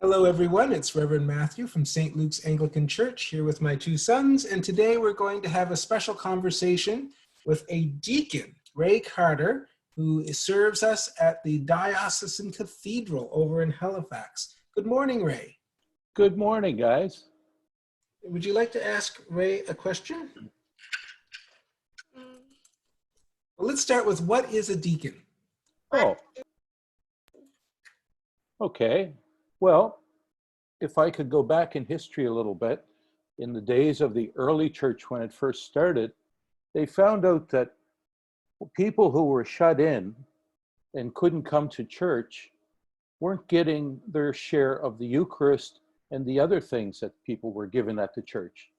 Hello, everyone. It's Reverend Matthew from St. Luke's Anglican Church here with my two sons. And today we're going to have a special conversation with a deacon, Ray Carter, who serves us at the Diocesan Cathedral over in Halifax. Good morning, Ray. Good morning, guys. Would you like to ask Ray a question? Well, let's start with what is a deacon? Oh, okay. Well, if I could go back in history a little bit, in the days of the early church when it first started, they found out that people who were shut in and couldn't come to church weren't getting their share of the Eucharist and the other things that people were given at the church.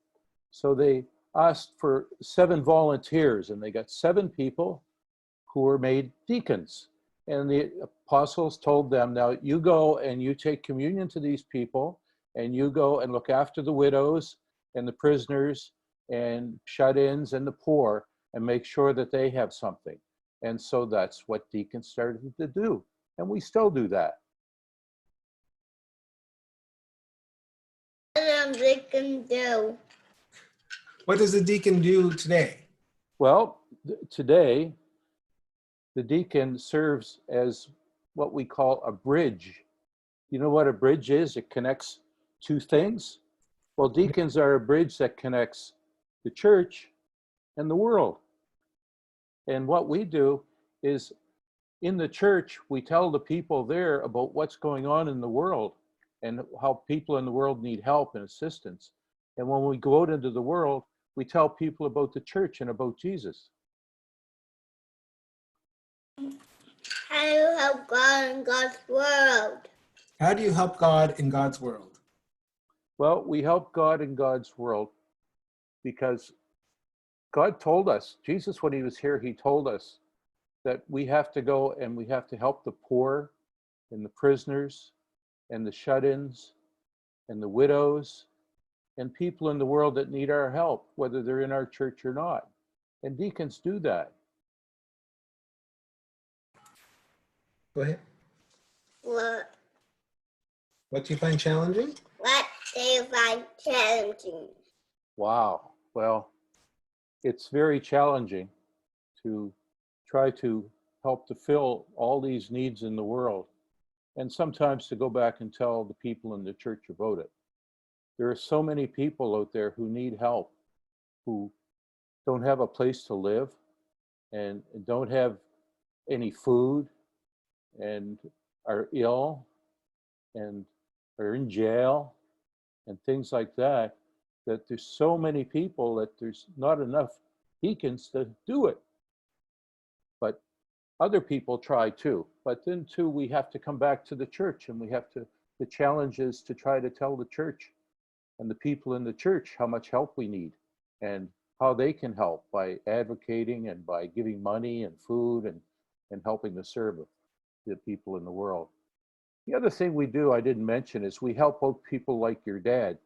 So they asked for 7 volunteers, and they got 7 people who were made deacons. And the apostles told them, now you go and you take communion to these people, and you go and look after the widows and the prisoners and shut-ins and the poor, and make sure that they have something. And so that's what deacons started to do. And we still do that. What does a deacon do? What does a deacon do today? Well, today, the deacon serves as what we call a bridge. You know what a bridge is? It connects 2 things. Well, deacons are a bridge that connects the church and the world. And what we do is, in the church, we tell the people there about what's going on in the world and how people in the world need help and assistance. And when we go out into the world, we tell people about the church and about Jesus. How do you help God in God's world? How do you help God in God's world? Well, we help God in God's world because God told us, Jesus, when he was here, he told us that we have to go and we have to help the poor and the prisoners and the shut-ins and the widows and people in the world that need our help, whether they're in our church or not. And deacons do that. Go ahead. What What do you find challenging? do you find challenging? Wow. Well, it's very challenging to try to help to fill all these needs in the world, and sometimes to go back and tell the people in the church about it. There are so many people out there who need help, who don't have a place to live and don't have any food and are ill and are in jail and things like that, that there's so many people that there's not enough deacons to do it. But other people try too. But then too, we have to come back to the church, and we have to, the challenge is to try to tell the church and the people in the church how much help we need and how they can help by advocating and by giving money and food and helping to serve the people in the world. The other thing we do, I didn't mention, is we help out people like your dad.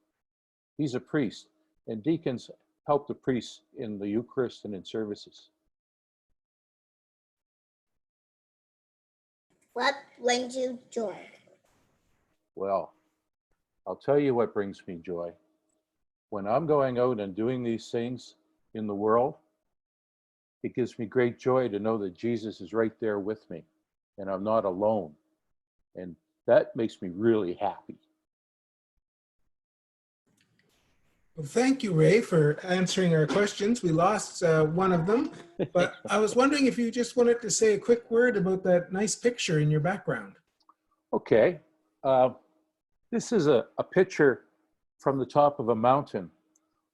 He's a priest, and deacons help the priests in the Eucharist and in services. What brings you joy? Well, I'll tell you what brings me joy. When I'm going out and doing these things in the world, it gives me great joy to know that Jesus is right there with me and I'm not alone. And that makes me really happy. Well, thank you, Ray, for answering our questions. We lost one of them, but I was wondering if you just wanted to say a quick word about that nice picture in your background. Okay. This is a picture from the top of a mountain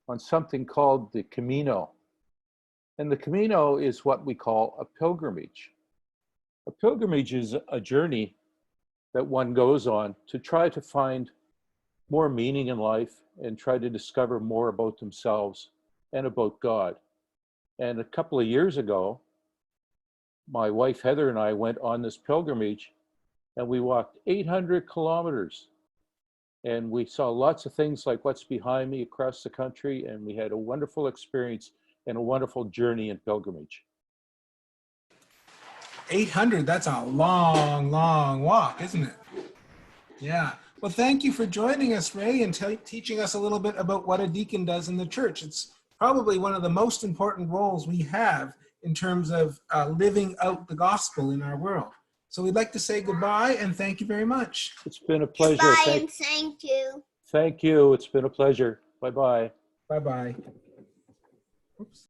on something called the Camino. And the Camino is what we call a pilgrimage. A pilgrimage is a journey that one goes on to try to find more meaning in life and try to discover more about themselves and about God. And a couple of years ago, my wife Heather and I went on this pilgrimage, and we walked 800 kilometers. And we saw lots of things like what's behind me across the country, and we had a wonderful experience and a wonderful journey in pilgrimage. 800, that's a long, long walk, isn't it? Yeah. Well, thank you for joining us, Ray, and teaching us a little bit about what a deacon does in the church. It's probably one of the most important roles we have in terms of living out the gospel in our world. So we'd like to say goodbye and thank you very much. It's been a pleasure. Goodbye and thank you. Thank you. It's been a pleasure. Bye-bye. Bye-bye. Oops.